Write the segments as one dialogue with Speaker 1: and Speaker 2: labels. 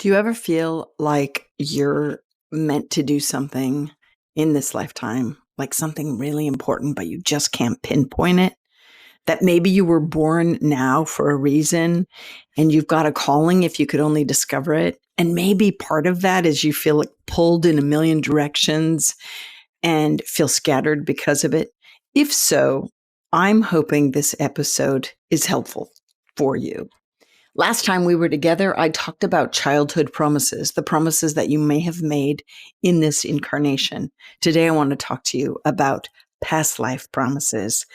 Speaker 1: Do you ever feel like you're meant to do something in this lifetime, like something really important, but you just can't pinpoint it? That maybe you were born now for a reason and you've got a calling if you could only discover it. And maybe part of that is you feel like pulled in a million directions and feel scattered because of it. If so, I'm hoping this episode is helpful for you. Last time we were together, I talked about childhood promises, the promises that you may have made in this incarnation. Today, I want to talk to you about past life promises,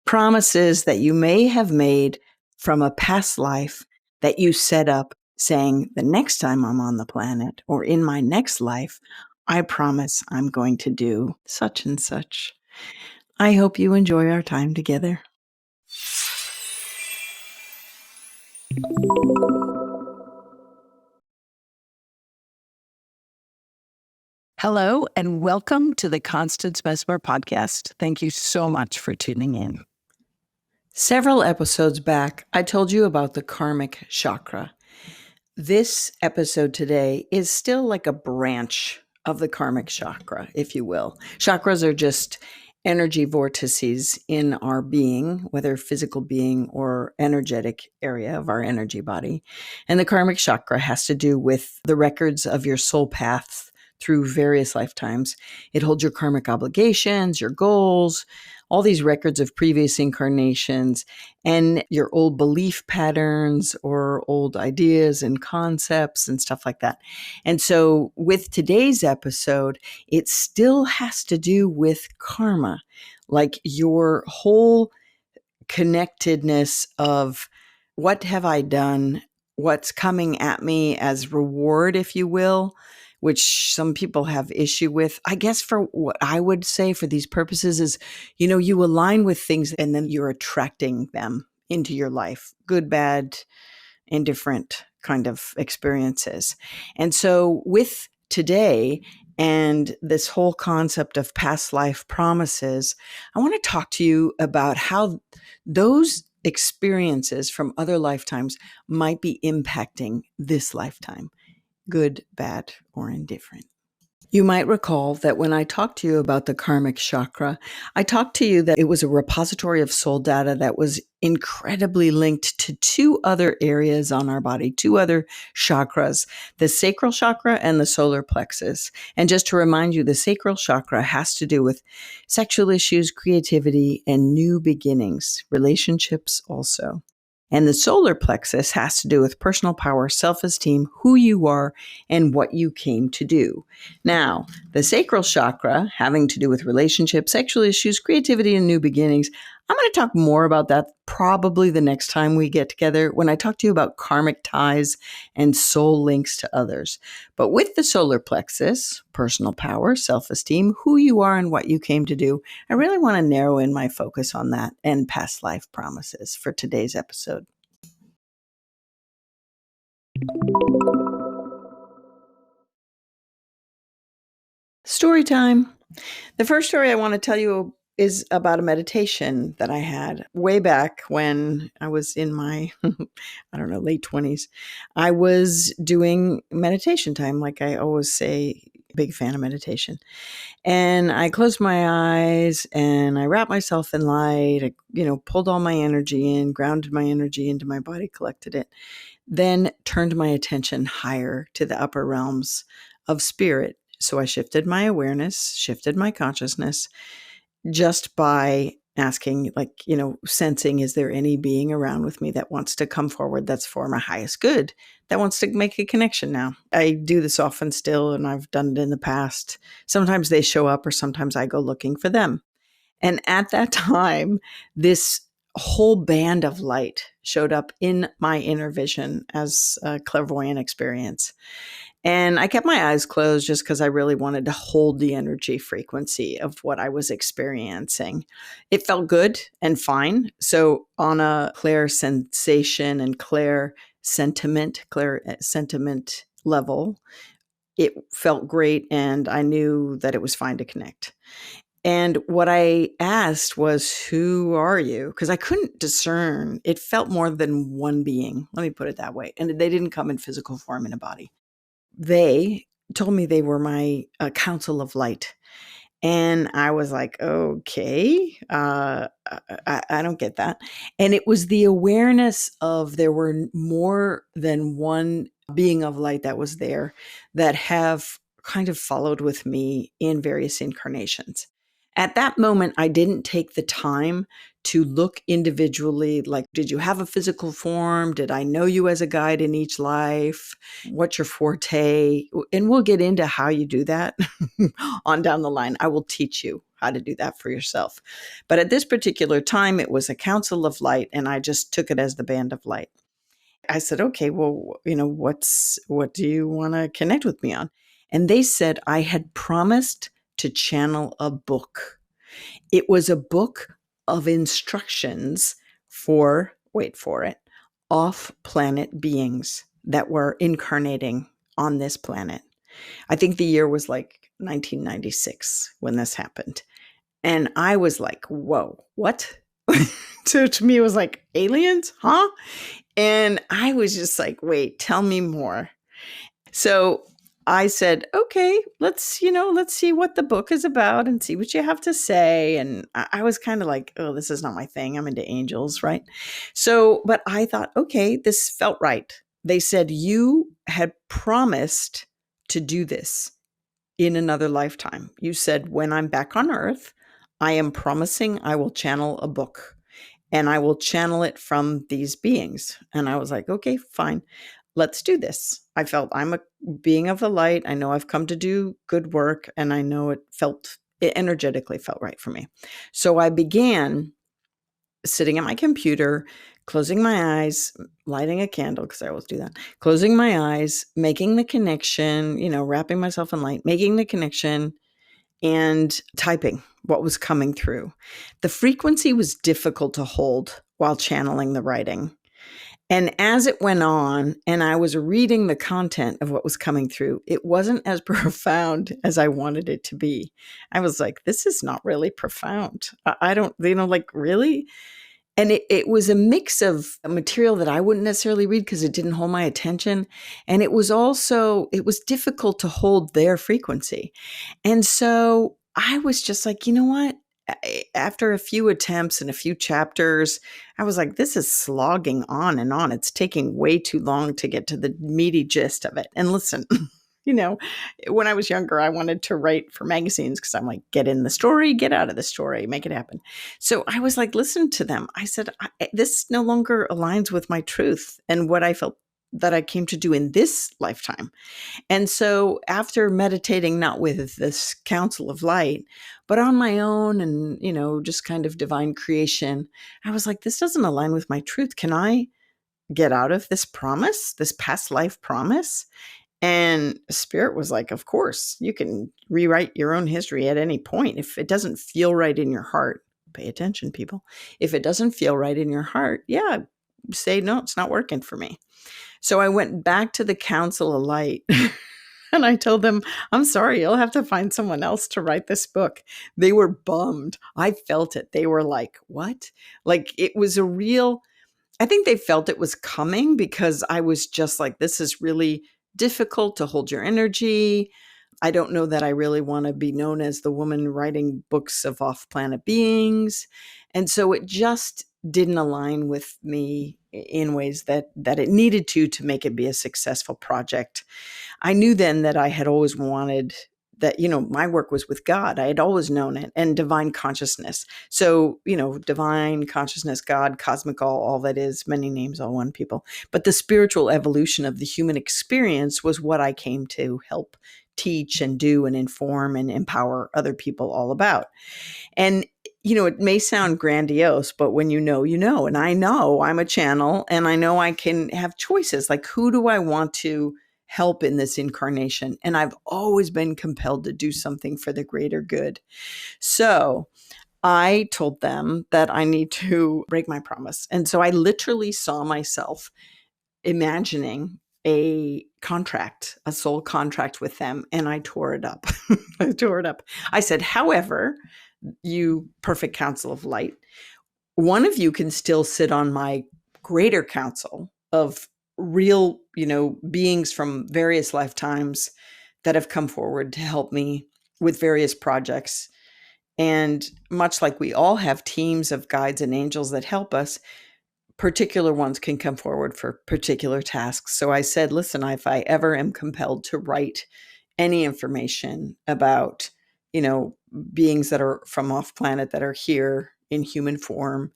Speaker 1: promises that you may have made from a past life that you set up saying, the next time I'm on the planet or in my next life, I promise I'm going to do such and such. I hope you enjoy our time together. Hello, and welcome to the Constance Messmer podcast. Thank you so much for tuning in. Several episodes back, I told you about the Karmic Chakra. This episode today is still like a branch of the Karmic Chakra, if you will. Chakras are just energy vortices in our being, whether physical being or energetic area of our energy body. And the Karmic Chakra has to do with the records of your soul paths through various lifetimes. It holds your karmic obligations, your goals, all these records of previous incarnations, and your old belief patterns or old ideas and concepts and stuff like that. And so with today's episode, it still has to do with karma, like your whole connectedness of what have I done, what's coming at me as reward, if you will, which some people have issue with. I guess for what I would say for these purposes is, you align with things and then you're attracting them into your life, good, bad, indifferent kind of experiences. And so with today and this whole concept of past life promises, I want to talk to you about how those experiences from other lifetimes might be impacting this lifetime, good, bad, or indifferent. You might recall that when I talked to you about the Karmic Chakra, I talked to you that it was a repository of soul data that was incredibly linked to two other areas on our body, two other chakras, the sacral chakra and the solar plexus. And just to remind you, the sacral chakra has to do with sexual issues, creativity, and new beginnings, relationships also. And the solar plexus has to do with personal power, self-esteem, who you are, and what you came to do. Now, the sacral chakra, having to do with relationships, sexual issues, creativity, and new beginnings, I'm going to talk more about that probably the next time we get together when I talk to you about karmic ties and soul links to others. But with the solar plexus, personal power, self-esteem, who you are, and what you came to do, I really want to narrow in my focus on that and past life promises for today's episode. Story time. The first story I want to tell you is about a meditation that I had way back when I was in my, late 20s. I was doing meditation time, like I always say, big fan of meditation. And I closed my eyes and I wrapped myself in light, pulled all my energy in, grounded my energy into my body, collected it, then turned my attention higher to the upper realms of spirit. So I shifted my awareness, shifted my consciousness just by asking, sensing, is there any being around with me that wants to come forward that's for my highest good, that wants to make a connection now? I do this often still, and I've done it in the past. Sometimes they show up or sometimes I go looking for them. And at that time, this whole band of light showed up in my inner vision as a clairvoyant experience. And I kept my eyes closed just because I really wanted to hold the energy frequency of what I was experiencing. It felt good and fine. So on a clair sensation and clair sentiment level, it felt great and I knew that it was fine to connect. And what I asked was, who are you? Because I couldn't discern. It felt more than one being. Let me put it that way. And they didn't come in physical form in a body. They told me they were my council of light. And I was like, okay, I don't get that. And it was the awareness of there were more than one being of light that was there that have kind of followed with me in various incarnations. At that moment, I didn't take the time to look individually, like, did you have a physical form? Did I know you as a guide in each life? What's your forte? And we'll get into how you do that on down the line. I will teach you how to do that for yourself. But at this particular time, it was a council of light, and I just took it as the band of light. I said, okay, well, what do you want to connect with me on? And they said I had promised to channel a book. It was a book of instructions for, wait for it, off-planet beings that were incarnating on this planet. I think the year was like 1996 when this happened. And I was like, whoa, what? So to me, it was like, aliens, huh? And I was just like, wait, tell me more. So I said, okay, let's see what the book is about and see what you have to say. And I was kind of like, oh, this is not my thing. I'm into angels, right? So, but I thought, okay, this felt right. They said, you had promised to do this in another lifetime. You said, when I'm back on Earth, I am promising I will channel a book and I will channel it from these beings. And I was like, okay, fine. Let's do this. I felt I'm a being of the light. I know I've come to do good work, and I know it energetically felt right for me. So I began sitting at my computer, closing my eyes, lighting a candle, because I always do that, closing my eyes, making the connection, wrapping myself in light, making the connection, and typing what was coming through. The frequency was difficult to hold while channeling the writing. And as it went on, and I was reading the content of what was coming through, it wasn't as profound as I wanted it to be. I was like, this is not really profound. I don't, really? And it was a mix of material that I wouldn't necessarily read because it didn't hold my attention. And it was difficult to hold their frequency. And so I was just like, you know what? After a few attempts and a few chapters, I was like, this is slogging on and on. It's taking way too long to get to the meaty gist of it. And listen, when I was younger, I wanted to write for magazines because I'm like, get in the story, get out of the story, make it happen. So I was like, listen to them. I said, this no longer aligns with my truth and what I felt that I came to do in this lifetime. And so after meditating, not with this council of light, but on my own and, just kind of divine creation, I was like, this doesn't align with my truth. Can I get out of this promise, this past life promise? And Spirit was like, of course, you can rewrite your own history at any point. If it doesn't feel right in your heart, pay attention, people. If it doesn't feel right in your heart, say, no, it's not working for me. So I went back to the Council of Light and I told them, I'm sorry, you'll have to find someone else to write this book. They were bummed. I felt it. They were like, what? Like it was I think they felt it was coming because I was just like, this is really difficult to hold your energy. I don't know that I really want to be known as the woman writing books of off-planet beings. And so it just didn't align with me in ways that it needed to make it be a successful project. I knew then that I had always wanted that, my work was with God. I had always known it, and divine consciousness. So, divine consciousness, God, cosmic, all that is, many names, all one people. But the spiritual evolution of the human experience was what I came to help teach and do and inform and empower other people all about. And it may sound grandiose, but when you know, and I know I'm a channel and I know I can have choices. Like, who do I want to help in this incarnation? And I've always been compelled to do something for the greater good. So I told them that I need to break my promise. And so I literally saw myself imagining a soul contract with them, and I tore it up. I said, however, you perfect council of light. One of you can still sit on my greater council of real, beings from various lifetimes that have come forward to help me with various projects. And much like we all have teams of guides and angels that help us, particular ones can come forward for particular tasks. So I said, listen, if I ever am compelled to write any information about, beings that are from off planet that are here in human form,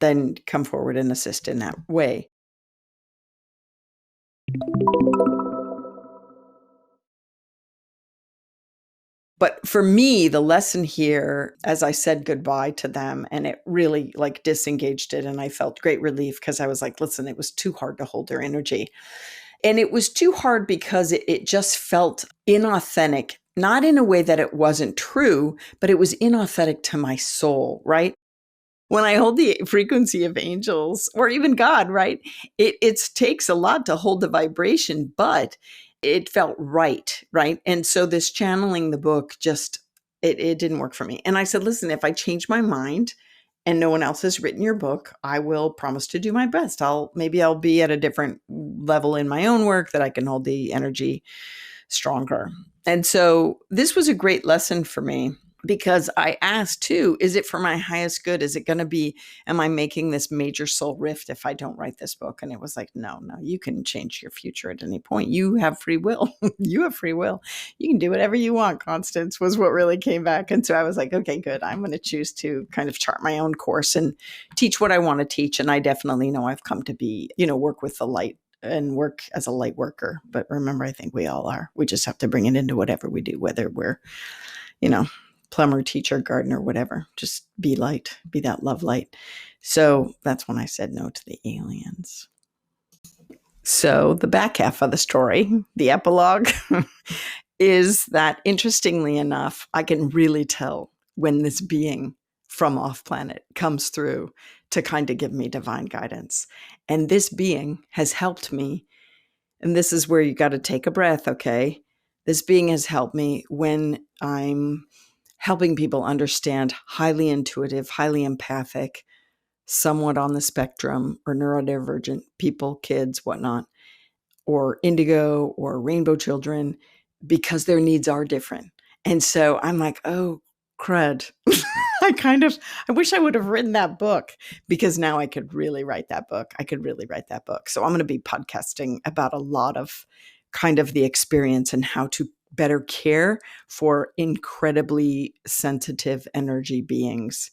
Speaker 1: then come forward and assist in that way. But for me, the lesson here, as I said goodbye to them, and it really disengaged it, and I felt great relief because I was like, listen, it was too hard to hold their energy. And it was too hard because it just felt inauthentic, not in a way that it wasn't true, but it was inauthentic to my soul, right? When I hold the frequency of angels or even God, right? It takes a lot to hold the vibration, but it felt right, right? And so this channeling the book just, it didn't work for me. And I said, listen, if I change my mind and no one else has written your book, I will promise to do my best. Maybe I'll be at a different level in my own work that I can hold the energy stronger. And so this was a great lesson for me, because I asked too, is it for my highest good? Is it going to be, am I making this major soul rift if I don't write this book? And it was like, no, you can change your future at any point. You have free will. You have free will. You can do whatever you want, Constance, was what really came back. And so I was like, okay, good. I'm going to choose to kind of chart my own course and teach what I want to teach. And I definitely know I've come to be, work with the light and work as a light worker. But remember, I think we all are. We just have to bring it into whatever we do, whether we're, plumber, teacher, gardener, whatever. Just be light, be that love light. So that's when I said no to the aliens. So the back half of the story, the epilogue, is that, interestingly enough, I can really tell when this being from off planet comes through to kind of give me divine guidance. And this being has helped me. And this is where you got to take a breath, okay? This being has helped me when I'm helping people understand highly intuitive, highly empathic, somewhat on the spectrum, or neurodivergent people, kids, whatnot, or indigo or rainbow children, because their needs are different. And so I'm like, oh, crud. I wish I would have written that book, because now I could really write that book. So I'm going to be podcasting about a lot of kind of the experience and how to better care for incredibly sensitive energy beings,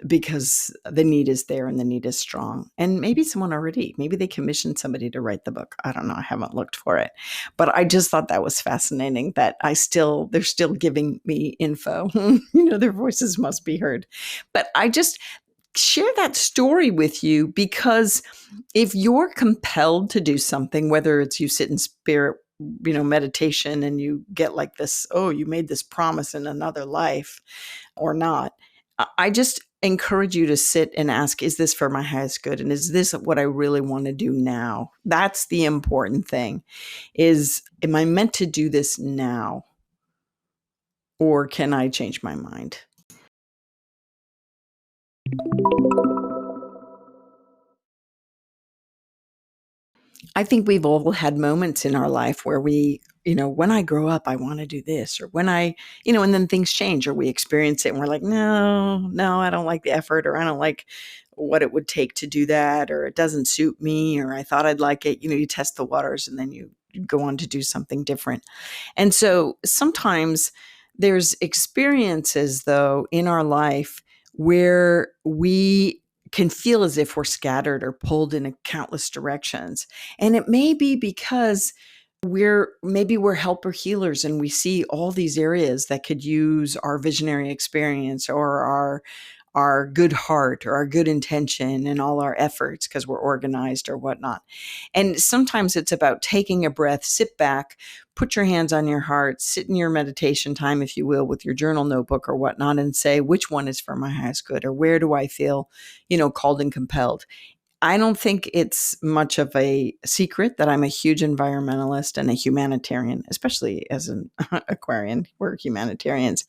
Speaker 1: because the need is there and the need is strong. And maybe maybe they commissioned somebody to write the book. I don't know. I haven't looked for it, but I just thought that was fascinating that they're still giving me info. Their voices must be heard. But I just share that story with you, because if you're compelled to do something, whether it's you sit in spirit, meditation, and you get like this, oh, you made this promise in another life or not, I just encourage you to sit and ask, is this for my highest good? And is this what I really want to do now? That's the important thing, is, am I meant to do this now? Or can I change my mind? I think we've all had moments in our life where we, when I grow up, I want to do this, or when and then things change, or we experience it and we're like, no, I don't like the effort, or I don't like what it would take to do that, or it doesn't suit me, or I thought I'd like it. You test the waters and then you go on to do something different. And so sometimes there's experiences, though, in our life where we can feel as if we're scattered or pulled in countless directions. And it may be because we're helper healers, and we see all these areas that could use our visionary experience, or our good heart, or our good intention, and all our efforts, because we're organized or whatnot. And sometimes it's about taking a breath, sit back, put your hands on your heart, sit in your meditation time, if you will, with your journal notebook or whatnot, and say, which one is for my highest good, or where do I feel, called and compelled? I don't think it's much of a secret that I'm a huge environmentalist and a humanitarian, especially as an Aquarian. We're humanitarians.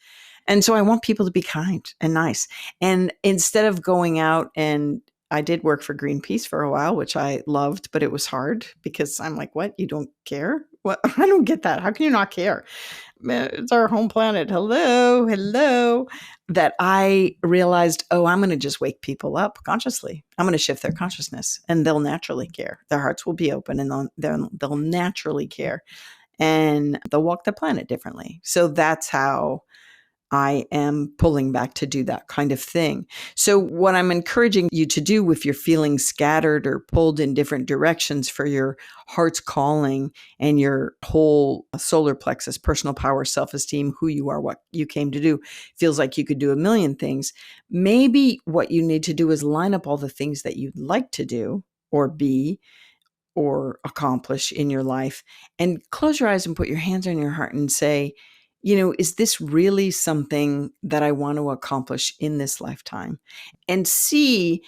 Speaker 1: And so I want people to be kind and nice. And instead of going out, and I did work for Greenpeace for a while, which I loved, but it was hard because I'm like, what? You don't care? What? I don't get that. How can you not care? It's our home planet. Hello, hello. That I realized, oh, I'm going to just wake people up consciously. I'm going to shift their consciousness and they'll naturally care. Their hearts will be open and they'll naturally care and they'll walk the planet differently. So that's how I am pulling back to do that kind of thing. So what I'm encouraging you to do if you're feeling scattered or pulled in different directions for your heart's calling and your whole solar plexus, personal power, self-esteem, who you are, what you came to do, feels like you could do a million things. Maybe what you need to do is line up all the things that you'd like to do or be or accomplish in your life and close your eyes and put your hands on your heart and say, is this really something that I want to accomplish in this lifetime? And see,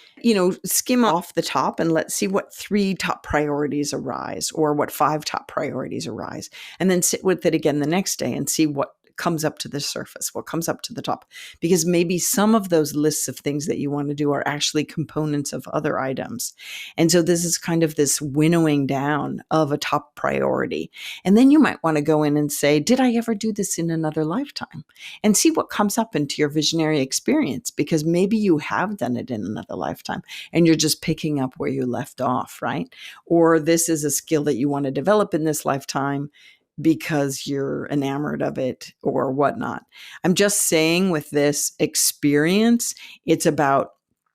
Speaker 1: skim off the top and let's see what 3 top priorities arise or what 5 top priorities arise. And then sit with it again the next day and see what comes up to the surface, what comes up to the top. Because maybe some of those lists of things that you want to do are actually components of other items. And so this is kind of this winnowing down of a top priority. And then you might want to go in and say, did I ever do this in another lifetime? And see what comes up into your visionary experience, because maybe you have done it in another lifetime and you're just picking up where you left off, right? Or this is a skill that you want to develop in this lifetime because you're enamored of it or whatnot. I'm just saying with this experience, it's about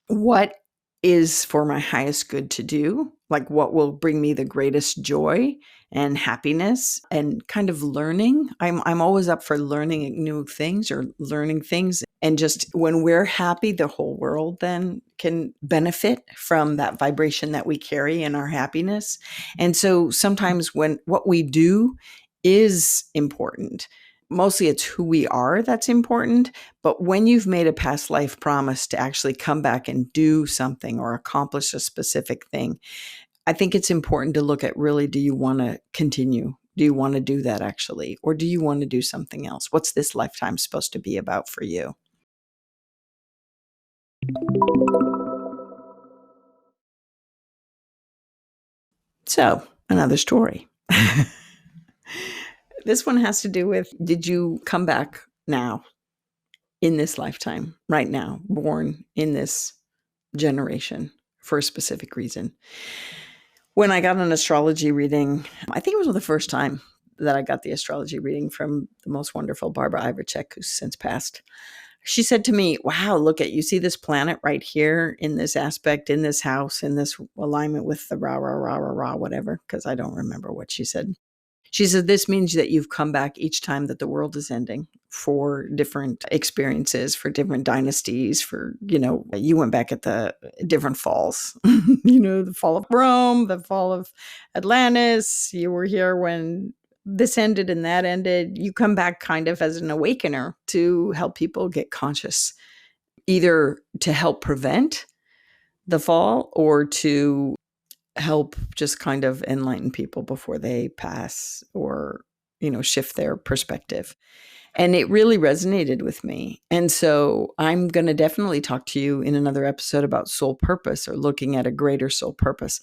Speaker 1: what is for my highest good to do, like what will bring me the greatest joy and happiness and kind of learning. I'm always up for learning new things or learning things. And just when we're happy, the whole world then can benefit from that vibration that we carry in our happiness. And so sometimes when what we do is important, mostly it's who we are that's important. But when you've made a past life promise to actually come back and do something or accomplish a specific thing, I think it's important to look at really, do you want to continue? Do you want to do that actually? Or do you want to do something else? What's this lifetime supposed to be about for you? So, another story. This one has to do with, did you come back now in this lifetime, right now, born in this generation for a specific reason? When I got an astrology reading, I think it was the first time that I got the astrology reading from the most wonderful Barbara Iverchek, who's since passed. She said to me, wow, look at, you see this planet right here in this aspect, in this house, in this alignment with the rah, rah, rah, rah, rah, whatever, because I don't remember what she said. She said, this means that you've come back each time that the world is ending for different experiences, for different dynasties, you went back at the different falls, the fall of Rome, the fall of Atlantis. You were here when this ended and that ended. You come back kind of as an awakener to help people get conscious, either to help prevent the fall or to help just kind of enlighten people before they pass or, shift their perspective. And it really resonated with me. And so I'm going to definitely talk to you in another episode about soul purpose or looking at a greater soul purpose.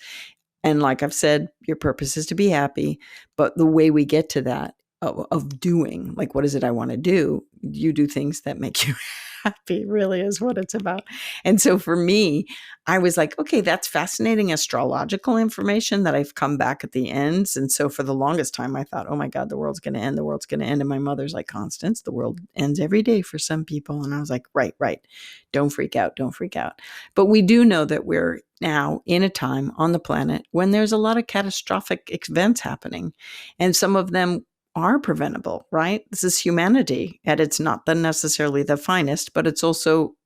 Speaker 1: And like I've said, your purpose is to be happy. But the way we get to that of doing, like, what is it I want to do? You do things that make you happy, really is what it's about. And so for me, I was like, okay, that's fascinating astrological information that I've come back at the ends. And so for the longest time, I thought, oh my God, the world's going to end. The world's going to end. And my mother's like, Constance, the world ends every day for some people. And I was like, right. Don't freak out. Don't freak out. But we do know that we're now in a time on the planet when there's a lot of catastrophic events happening. And some of them are preventable, right? This is humanity, and it's not necessarily the finest, but it's also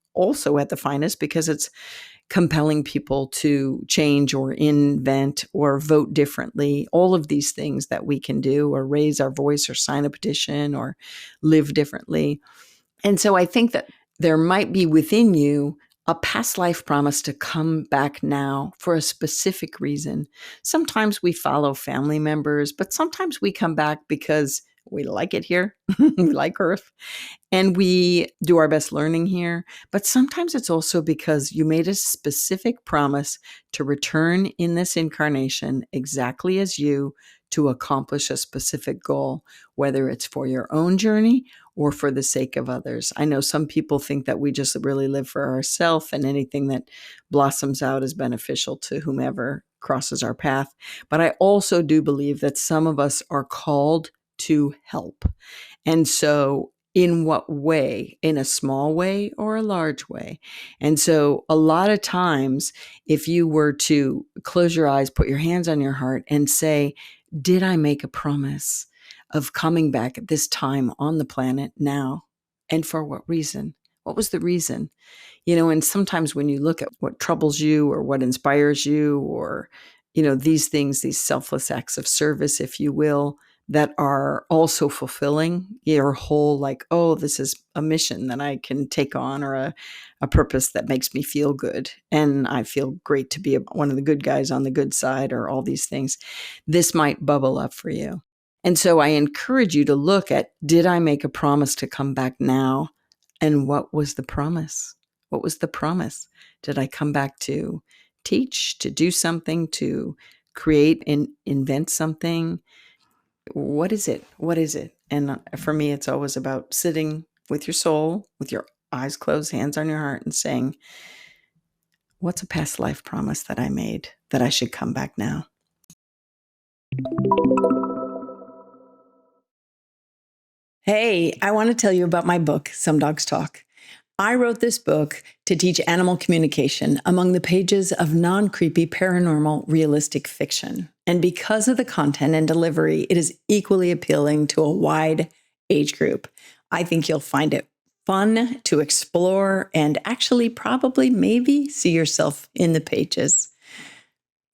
Speaker 1: at the finest because it's compelling people to change or invent or vote differently. All of these things that we can do, or raise our voice or sign a petition or live differently. And so I think that there might be within you a past life promise to come back now for a specific reason. Sometimes we follow family members, but sometimes we come back because We like it here. We like Earth. And we do our best learning here. But sometimes it's also because you made a specific promise to return in this incarnation exactly as you to accomplish a specific goal, whether it's for your own journey or for the sake of others. I know some people think that we just really live for ourselves and anything that blossoms out is beneficial to whomever crosses our path. But I also do believe that some of us are called to help. And so, in what way? In a small way or a large way? And so, a lot of times, if you were to close your eyes, put your hands on your heart, and say, did I make a promise of coming back at this time on the planet now? And for what reason? What was the reason? And sometimes when you look at what troubles you or what inspires you or, these things, these selfless acts of service, if you will, that are also fulfilling your whole, like, oh, this is a mission that I can take on or a purpose that makes me feel good. And I feel great to be one of the good guys on the good side or all these things. This might bubble up for you. And so I encourage you to look at, did I make a promise to come back now? And what was the promise? What was the promise? Did I come back to teach, to do something, to create and invent something? What is it? What is it? And for me, it's always about sitting with your soul, with your eyes closed, hands on your heart, and saying, what's a past life promise that I made that I should come back now? Hey, I want to tell you about my book, Some Dogs Talk. I wrote this book to teach animal communication among the pages of non-creepy paranormal realistic fiction. And because of the content and delivery, it is equally appealing to a wide age group. I think you'll find it fun to explore and actually probably maybe see yourself in the pages.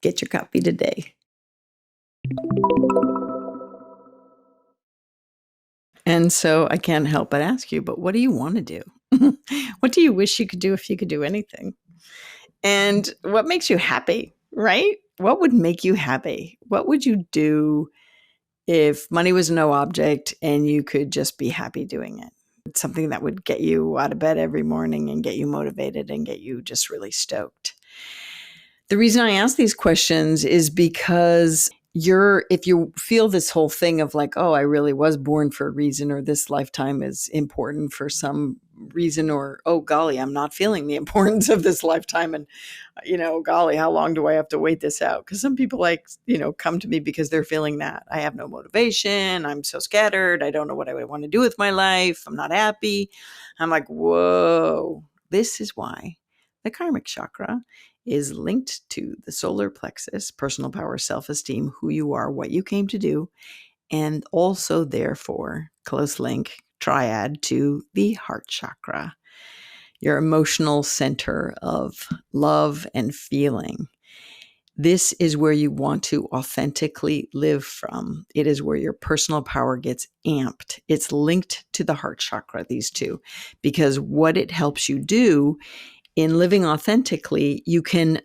Speaker 1: Get your copy today. And so I can't help but ask you, but what do you want to do? What do you wish you could do if you could do anything? And what makes you happy, right? What would make you happy? What would you do if money was no object and you could just be happy doing it? It's something that would get you out of bed every morning and get you motivated and get you just really stoked. The reason I ask these questions is because if you feel this whole thing of like, oh, I really was born for a reason, or this lifetime is important for some reason, or, oh, golly, I'm not feeling the importance of this lifetime. And, golly, how long do I have to wait this out? Because some people come to me because they're feeling that. I have no motivation. I'm so scattered. I don't know what I would want to do with my life. I'm not happy. I'm like, whoa, this is why the Karmic Chakra is linked to the solar plexus, personal power, self-esteem, who you are, what you came to do, and also, therefore, close link, triad to the heart chakra, your emotional center of love and feeling. This is where you want to authentically live from. It is where your personal power gets amped. It's linked to the heart chakra, these two, because what it helps you do in living authentically, you can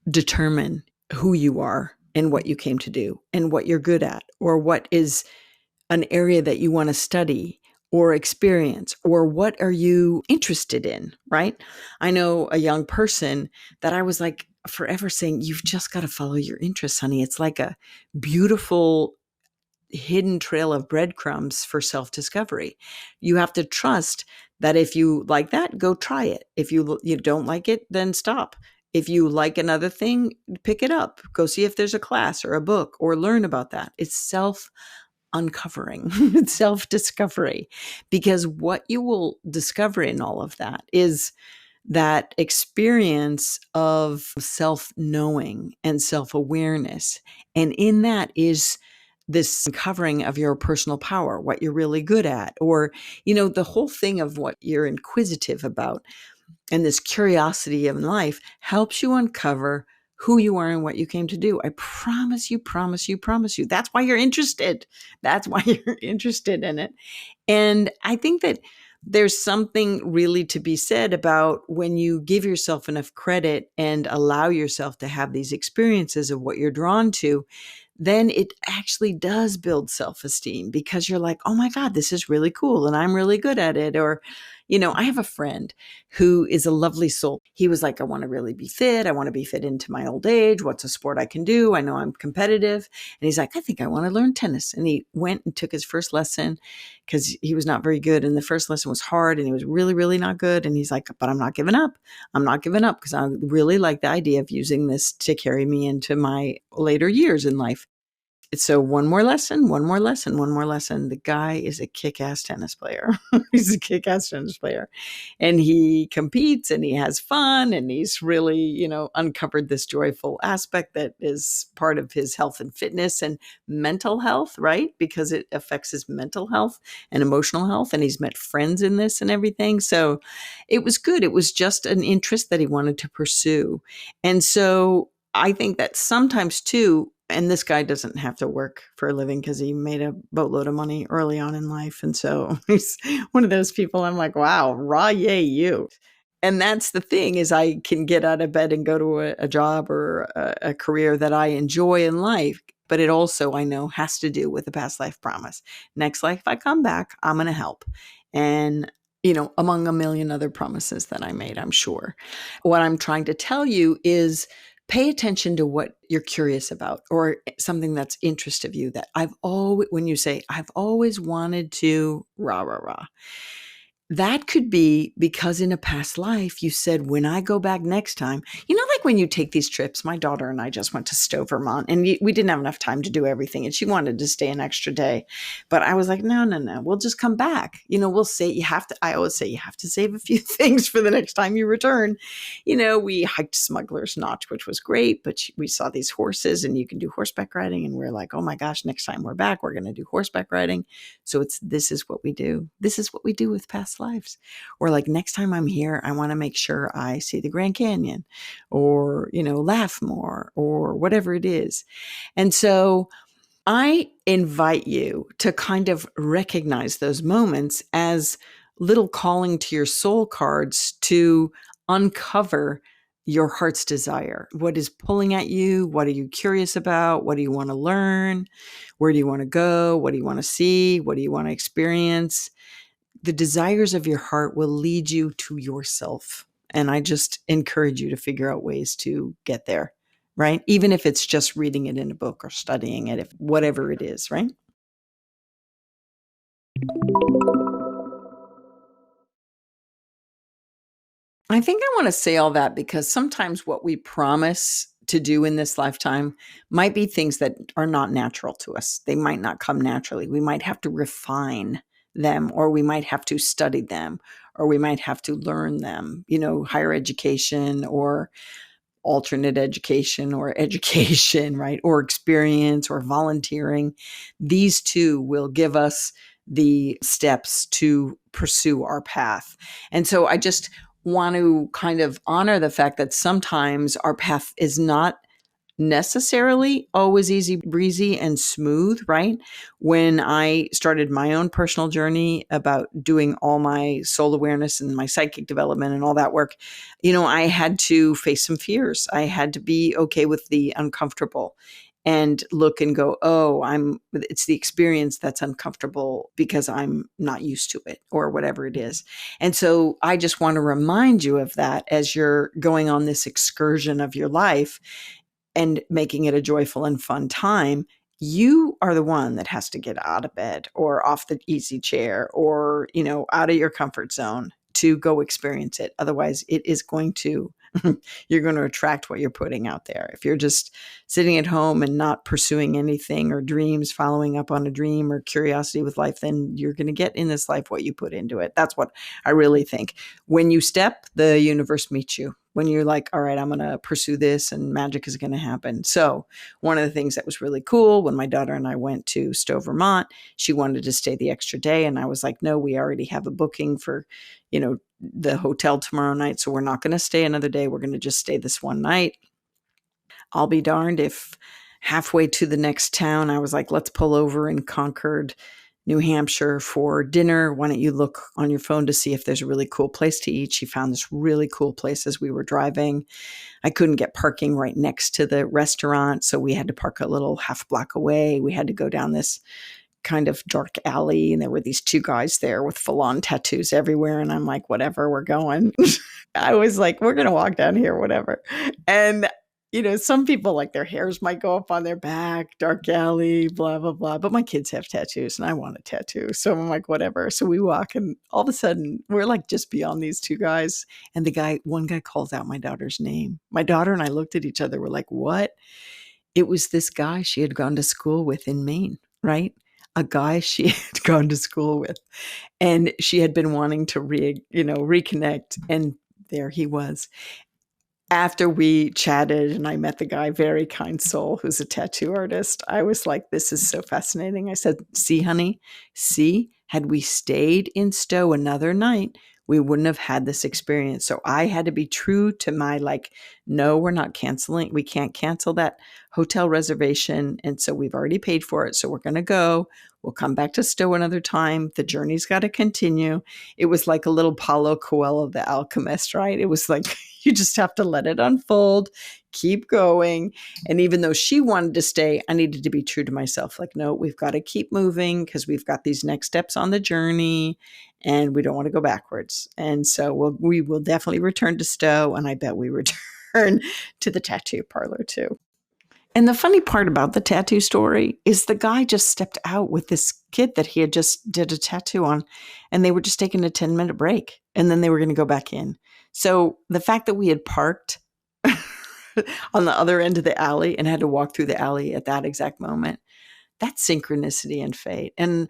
Speaker 1: determine who you are and what you came to do and what you're good at, or what is an area that you want to study or experience, or what are you interested in, right? I know a young person that I was like forever saying, you've just got to follow your interests, honey. It's like a beautiful hidden trail of breadcrumbs for self-discovery. You have to trust that if you like that, go try it. If you don't like it, then stop. If you like another thing, pick it up. Go see if there's a class or a book or learn about that. It's self-uncovering, it's self-discovery. Because what you will discover in all of that is that experience of self-knowing and self-awareness. And in that is this uncovering of your personal power, what you're really good at, or, the whole thing of what you're inquisitive about. And this curiosity in life helps you uncover who you are and what you came to do. I promise you. That's why you're interested. That's why you're interested in it. And I think that there's something really to be said about when you give yourself enough credit and allow yourself to have these experiences of what you're drawn to, then it actually does build self-esteem because you're like, oh my God, this is really cool and I'm really good at it. Or, I have a friend who is a lovely soul. He was like, I want to really be fit. I want to be fit into my old age. What's a sport I can do? I know I'm competitive. And he's like, I think I want to learn tennis. And he went and took his first lesson because he was not very good. And the first lesson was hard and he was really, really not good. And he's like, but I'm not giving up. I'm not giving up because I really like the idea of using this to carry me into my later years in life. So one more lesson, one more lesson, one more lesson. The guy is a kick-ass tennis player. He's a kick-ass tennis player. And he competes and he has fun and he's really, uncovered this joyful aspect that is part of his health and fitness and mental health, right? Because it affects his mental health and emotional health. And he's met friends in this and everything. So it was good. It was just an interest that he wanted to pursue. And so I think that sometimes too, and this guy doesn't have to work for a living because he made a boatload of money early on in life. And so he's one of those people I'm like, wow, raw yay you. And that's the thing is I can get out of bed and go to a job or a career that I enjoy in life. But it also, I know, has to do with the past life promise. Next life, if I come back, I'm going to help. And, among a million other promises that I made, I'm sure. What I'm trying to tell you is pay attention to what you're curious about or something that's interest of you that when you say, I've always wanted to rah, rah, rah. That could be because in a past life, you said, when I go back next time, like when you take these trips, my daughter and I just went to Stowe, Vermont, and we didn't have enough time to do everything. And she wanted to stay an extra day. But I was like, no, we'll just come back. We'll say I always say you have to save a few things for the next time you return. We hiked Smuggler's Notch, which was great, but we saw these horses and you can do horseback riding. And we're like, oh my gosh, next time we're back, we're going to do horseback riding. So this is what we do. This is what we do with past lives. Or like next time I'm here, I want to make sure I see the Grand Canyon or, laugh more or whatever it is. And so I invite you to kind of recognize those moments as little calling to your soul cards to uncover your heart's desire. What is pulling at you? What are you curious about? What do you want to learn? Where do you want to go? What do you want to see? What do you want to experience? The desires of your heart will lead you to yourself. And I just encourage you to figure out ways to get there, right? Even if it's just reading it in a book or studying it, whatever it is, right? I think I want to say all that because sometimes what we promise to do in this lifetime might be things that are not natural to us. They might not come naturally. We might have to refine them, or we might have to study them, or we might have to learn them, higher education or alternate education or education, right? Or experience or volunteering. These two will give us the steps to pursue our path. And so I just want to kind of honor the fact that sometimes our path is not necessarily always easy breezy and smooth, right? When I started my own personal journey about doing all my soul awareness and my psychic development and all that work, I had to face some fears. I had to be okay with the uncomfortable and look and go, it's the experience that's uncomfortable because I'm not used to it or whatever it is. And so I just want to remind you of that as you're going on this excursion of your life and making it a joyful and fun time. You are the one that has to get out of bed or off the easy chair or, out of your comfort zone to go experience it. Otherwise, it is going to, you're going to attract what you're putting out there. If you're just sitting at home and not pursuing anything or dreams, following up on a dream or curiosity with life, then you're going to get in this life what you put into it. That's what I really think. When you step, the universe meets you. When you're like, all right, I'm going to pursue this and magic is going to happen. So one of the things that was really cool when my daughter and I went to Stowe, Vermont, she wanted to stay the extra day. And I was like, no, we already have a booking for, the hotel tomorrow night. So we're not going to stay another day. We're going to just stay this one night. I'll be darned if halfway to the next town, I was like, let's pull over in Concord New Hampshire for dinner. Why don't you look on your phone to see if there's a really cool place to eat? She found this really cool place as we were driving. I couldn't get parking right next to the restaurant, so we had to park a little half block away. We had to go down this kind of dark alley, and there were these two guys there with full-on tattoos everywhere, and I'm like, whatever, we're going. I was like, we're going to walk down here, whatever. And some people, like, their hairs might go up on their back, dark alley, blah, blah, blah. But my kids have tattoos and I want a tattoo. So I'm like, whatever. So we walk, and all of a sudden we're like just beyond these two guys. And one guy calls out my daughter's name. My daughter and I looked at each other. We're like, what? It was this guy she had gone to school with in Maine, right? A guy she had gone to school with. And she had been wanting to reconnect. And there he was. After we chatted and I met the guy, very kind soul, who's a tattoo artist, I was like, this is so fascinating. I said, see, honey, had we stayed in Stowe another night, we wouldn't have had this experience. So I had to be true to my, no, we're not canceling. We can't cancel that hotel reservation. And so we've already paid for it. So we're going to go. We'll come back to Stowe another time. The journey's got to continue. It was like a little Paulo Coelho, the alchemist, right? It was like, you just have to let it unfold, keep going. And even though she wanted to stay, I needed to be true to myself. Like, no, we've got to keep moving because we've got these next steps on the journey and we don't want to go backwards. And so we will definitely return to Stowe, and I bet we return to the tattoo parlor too. And the funny part about the tattoo story is the guy just stepped out with this kid that he had just did a tattoo on, and they were just taking a 10-minute break, and then they were going to go back in. So the fact that we had parked on the other end of the alley and had to walk through the alley at that exact moment, that's synchronicity and fate. And,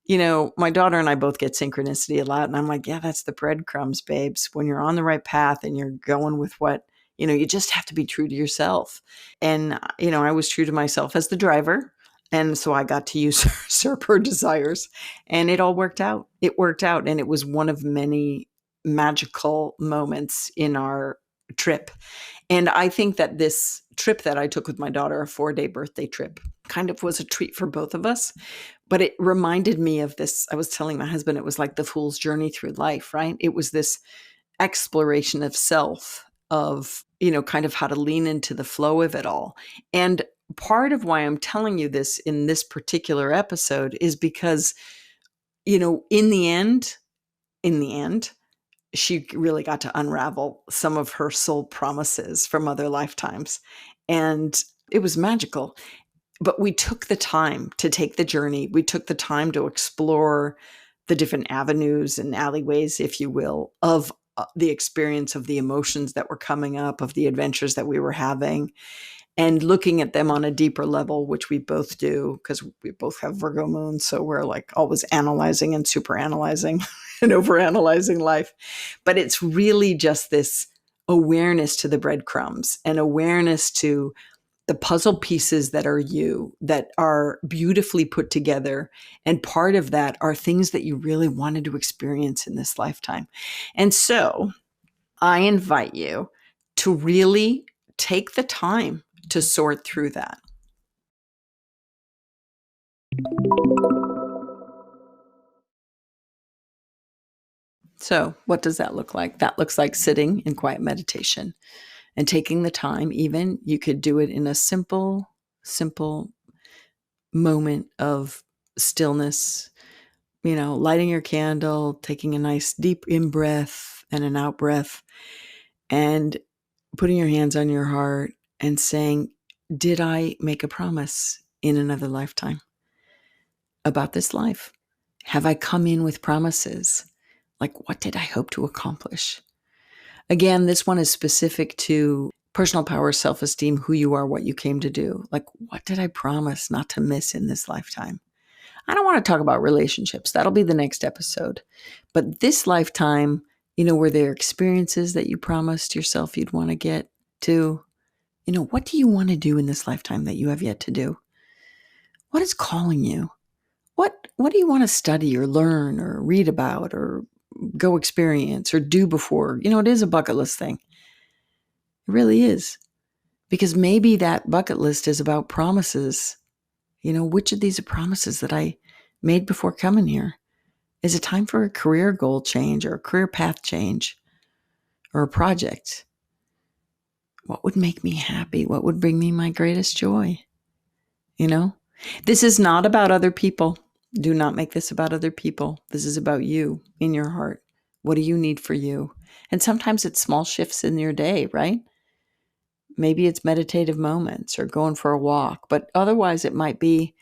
Speaker 1: my daughter and I both get synchronicity a lot. And I'm like, yeah, that's the breadcrumbs, babes. When you're on the right path and you're going with what, you just have to be true to yourself. And, I was true to myself as the driver. And so I got to usurp her desires, and it all worked out. It worked out. And it was one of many magical moments in our trip. And I think that this trip that I took with my daughter, a 4-day birthday trip, kind of was a treat for both of us. But it reminded me of this. I was telling my husband, it was like the fool's journey through life, right? It was this exploration of self, of, kind of how to lean into the flow of it all. And part of why I'm telling you this in this particular episode is because, in the end, she really got to unravel some of her soul promises from other lifetimes. And it was magical. But we took the time to take the journey. We took the time to explore the different avenues and alleyways, if you will, of the experience of the emotions that were coming up, of the adventures that we were having, and looking at them on a deeper level, which we both do because we both have Virgo moons. So we're like always analyzing and super analyzing and overanalyzing life. But it's really just this awareness to the breadcrumbs and awareness to the puzzle pieces that are you, that are beautifully put together. And part of that are things that you really wanted to experience in this lifetime. And so I invite you to really take the time to sort through that. So what does that look like? That looks like sitting in quiet meditation and taking the time. Even you could do it in a simple moment of stillness, lighting your candle, taking a nice deep in-breath and an out-breath, and putting your hands on your heart and saying, did I make a promise in another lifetime about this life? Have I come in with promises? Like, what did I hope to accomplish? Again, this one is specific to personal power, self-esteem, who you are, what you came to do. Like, what did I promise not to miss in this lifetime? I don't want to talk about relationships. That'll be the next episode. But this lifetime, were there experiences that you promised yourself you'd want to get to? What do you want to do in this lifetime that you have yet to do? What is calling you? What do you want to study or learn or read about or go experience or do before? It is a bucket list thing. It really is. Because maybe that bucket list is about promises. Which of these are promises that I made before coming here? Is it time for a career goal change or a career path change or a project? What would make me happy? What would bring me my greatest joy? You know, this is not about other people. Do not make this about other people. This is about you in your heart. What do you need for you? And sometimes it's small shifts in your day, right? Maybe it's meditative moments or going for a walk, but otherwise it might be,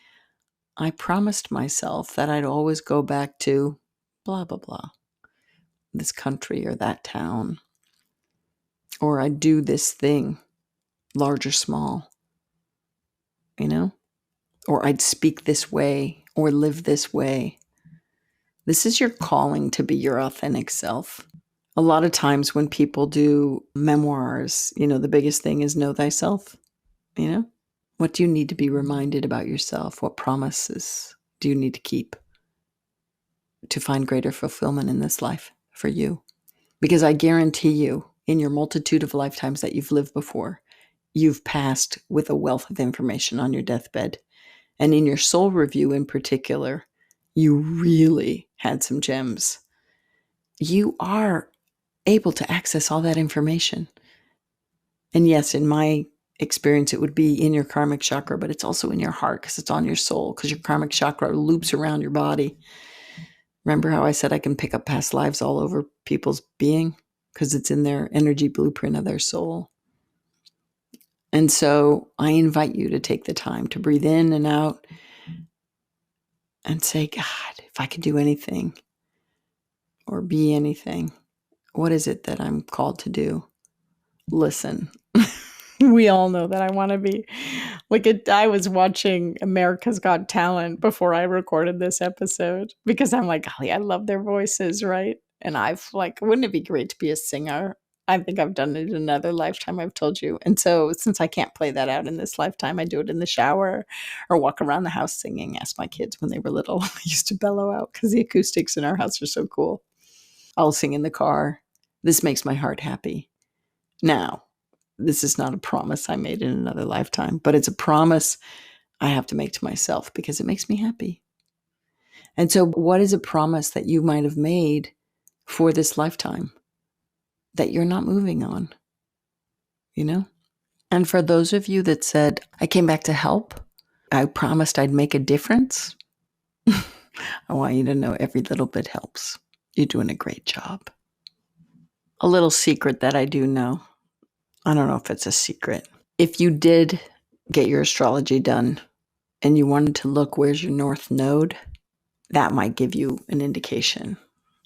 Speaker 1: I promised myself that I'd always go back to blah, blah, blah, this country or that town, or I'd do this thing, large or small, you know, or I'd speak this way or live this way. This is your calling to be your authentic self. A lot of times when people do memoirs, the biggest thing is know thyself, What do you need to be reminded about yourself? What promises do you need to keep to find greater fulfillment in this life for you? Because I guarantee you, in your multitude of lifetimes that you've lived before, you've passed with a wealth of information on your deathbed. And in your soul review in particular, you really had some gems. You are able to access all that information. And yes, in my experience, it would be in your karmic chakra, but it's also in your heart because it's on your soul, because your karmic chakra loops around your body. Remember how I said I can pick up past lives all over people's being? Because it's in their energy blueprint of their soul. And so I invite you to take the time to breathe in and out and say, God, if I could do anything or be anything, what is it that I'm called to do? Listen. We all know that I want to be I was watching America's Got Talent before I recorded this episode because I'm like, golly, I love their voices, right? And wouldn't it be great to be a singer? I think I've done it in another lifetime, I've told you. And so since I can't play that out in this lifetime, I do it in the shower or walk around the house singing. Ask my kids when they were little. I used to bellow out because the acoustics in our house are so cool. I'll sing in the car. This makes my heart happy. Now, this is not a promise I made in another lifetime, but it's a promise I have to make to myself because it makes me happy. And so what is a promise that you might have made for this lifetime that you're not moving on? And for those of you that said, I came back to help, I promised I'd make a difference, I want you to know every little bit helps. You're doing a great job. A little secret that I do know. I don't know if it's a secret. If you did get your astrology done and you wanted to look where's your north node, that might give you an indication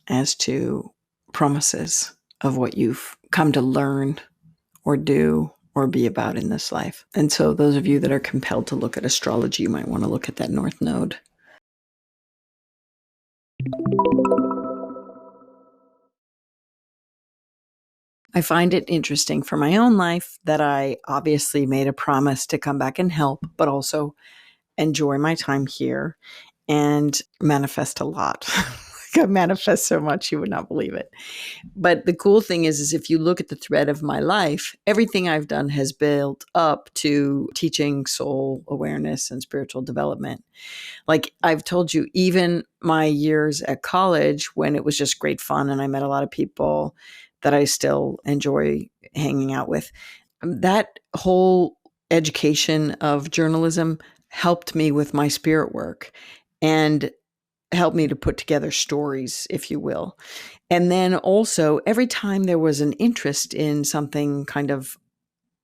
Speaker 1: as to promises of what you've come to learn or do or be about in this life. And so those of you that are compelled to look at astrology, you might want to look at that north node. I find it interesting for my own life that I obviously made a promise to come back and help, but also enjoy my time here and manifest a lot. I manifest so much, you would not believe it. But the cool thing is if you look at the thread of my life, everything I've done has built up to teaching soul awareness and spiritual development. Like I've told you, even my years at college when it was just great fun and I met a lot of people that I still enjoy hanging out with, that whole education of journalism helped me with my spirit work and helped me to put together stories, if you will. And then also every time there was an interest in something kind of,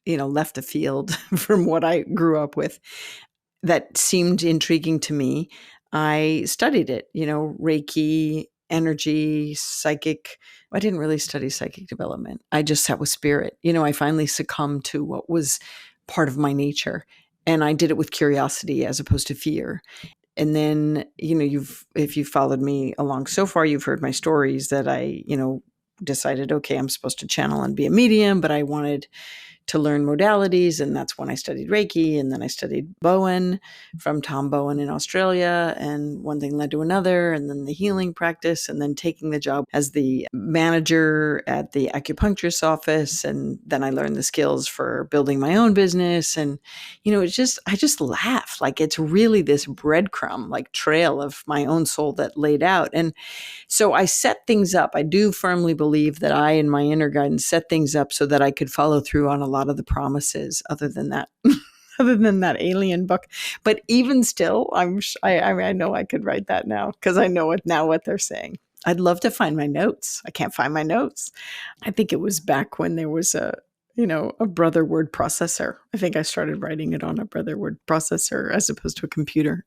Speaker 1: left of field from what I grew up with that seemed intriguing to me, I studied it, Reiki, energy, psychic. I didn't really study psychic development. I just sat with spirit. I finally succumbed to what was part of my nature. And I did it with curiosity as opposed to fear. And then, if you followed me along so far, you've heard my stories that I, decided, okay, I'm supposed to channel and be a medium, but I wanted to learn modalities. And that's when I studied Reiki. And then I studied Bowen from Tom Bowen in Australia. And one thing led to another. And then the healing practice. And then taking the job as the manager at the acupuncturist's office. And then I learned the skills for building my own business. And, I just laugh. Like, it's really this breadcrumb, like trail of my own soul that laid out. And so I set things up. I do firmly believe that I, in my inner guidance, set things up so that I could follow through on a lot of the promises other than that. Other than that alien book. But even still, I know I could write that now because I know what they're saying. I'd love to find my notes. I can't find my notes. I think it was back when there was a brother word processor. I think I started writing it on a brother word processor as opposed to a computer.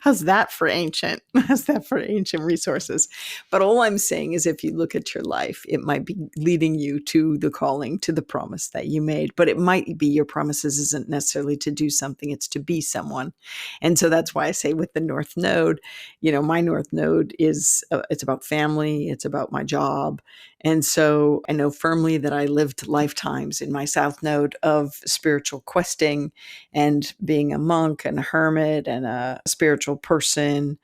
Speaker 1: How's that for ancient? How's that for ancient resources? But all I'm saying is if you look at your life, it might be leading you to the calling, to the promise that you made. But it might be your promises isn't necessarily to do something, it's to be someone. And so that's why I say with the North Node, my North Node is, it's about family, it's about my job. And so I know firmly that I lived lifetimes in my South Node of spiritual questing and being a monk and a hermit and a spiritual person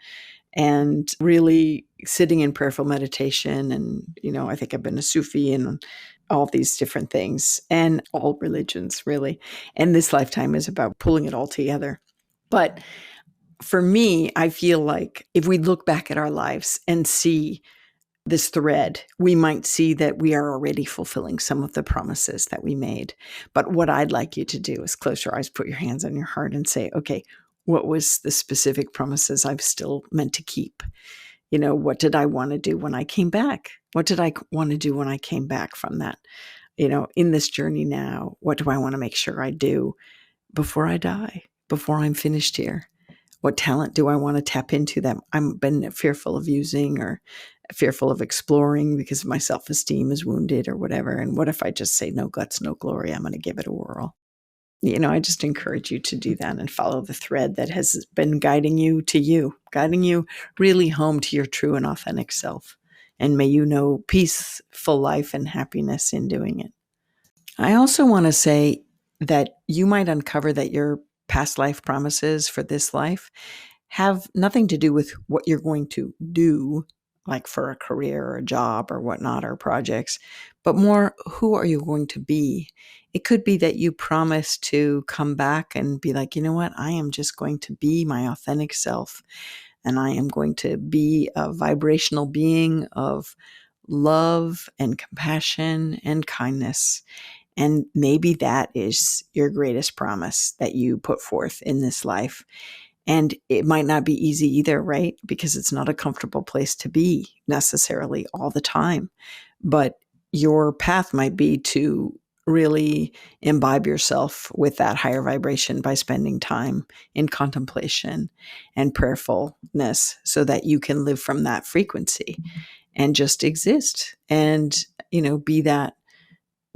Speaker 1: and really sitting in prayerful meditation. And, I think I've been a Sufi and all these different things and all religions, really. And this lifetime is about pulling it all together. But for me, I feel like if we look back at our lives and see this thread, we might see that we are already fulfilling some of the promises that we made. But what I'd like you to do is close your eyes, put your hands on your heart and say, okay, what was the specific promises I've still meant to keep? What did I want to do when I came back? What did I want to do when I came back from that? In this journey now, what do I want to make sure I do before I die, before I'm finished here? What talent do I want to tap into that I've been fearful of using or fearful of exploring because my self-esteem is wounded or whatever? And what if I just say, no guts, no glory, I'm going to give it a whirl? I just encourage you to do that and follow the thread that has been guiding you, guiding you really home to your true and authentic self. And may you know peaceful life and happiness in doing it. I also want to say that you might uncover that your past life promises for this life have nothing to do with what you're going to do, like for a career or a job or whatnot, or projects, but more, who are you going to be? It could be that you promise to come back and be like, you know what, I am just going to be my authentic self. And I am going to be a vibrational being of love and compassion and kindness. And maybe that is your greatest promise that you put forth in this life. And it might not be easy either, right? Because it's not a comfortable place to be necessarily all the time. But your path might be to really imbibe yourself with that higher vibration by spending time in contemplation and prayerfulness so that you can live from that frequency and just exist and,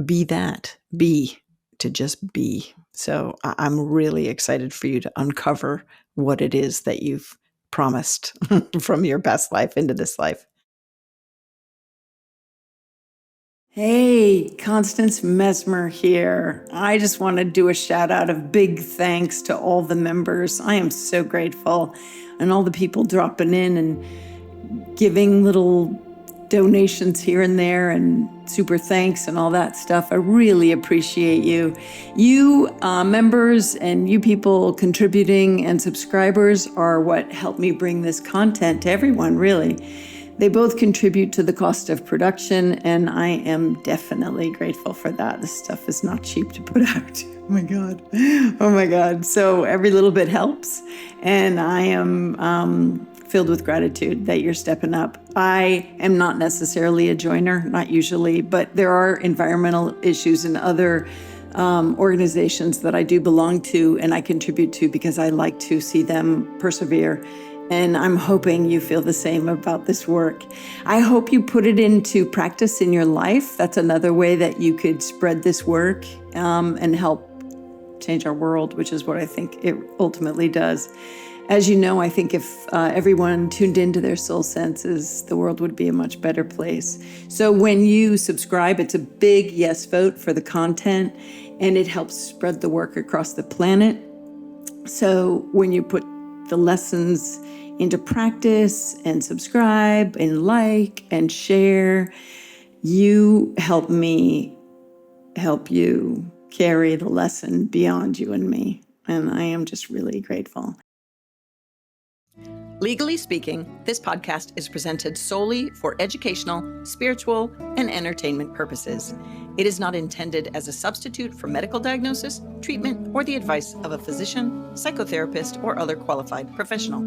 Speaker 1: be to just be. So I'm really excited for you to uncover what it is that you've promised from your past life into this life. Hey, Constance Messmer here. I just want to do a shout out of big thanks to all the members. I am so grateful. And all the people dropping in and giving little donations here and there and super thanks and all that stuff. I really appreciate you. You members and you people contributing and subscribers are what helped me bring this content to everyone, really. They both contribute to the cost of production, and I am definitely grateful for that. This stuff is not cheap to put out. Oh my God. Oh my God. So every little bit helps, and I am filled with gratitude that you're stepping up. I am not necessarily a joiner, not usually, but there are environmental issues in other organizations that I do belong to and I contribute to because I like to see them persevere. And I'm hoping you feel the same about this work. I hope you put it into practice in your life. That's another way that you could spread this work and help change our world, which is what I think it ultimately does. As you know, I think if everyone tuned into their soul senses, the world would be a much better place. So when you subscribe, it's a big yes vote for the content, and it helps spread the work across the planet. So when you put the lessons into practice and subscribe and like and share, you help me help you carry the lesson beyond you and me. And I am just really grateful. Legally speaking, this podcast is presented solely for educational, spiritual, and entertainment purposes. It is not intended as a substitute for medical diagnosis, treatment, or the advice of a physician, psychotherapist, or other qualified professional.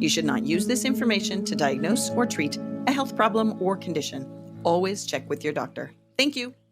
Speaker 1: You should not use this information to diagnose or treat a health problem or condition. Always check with your doctor. Thank you.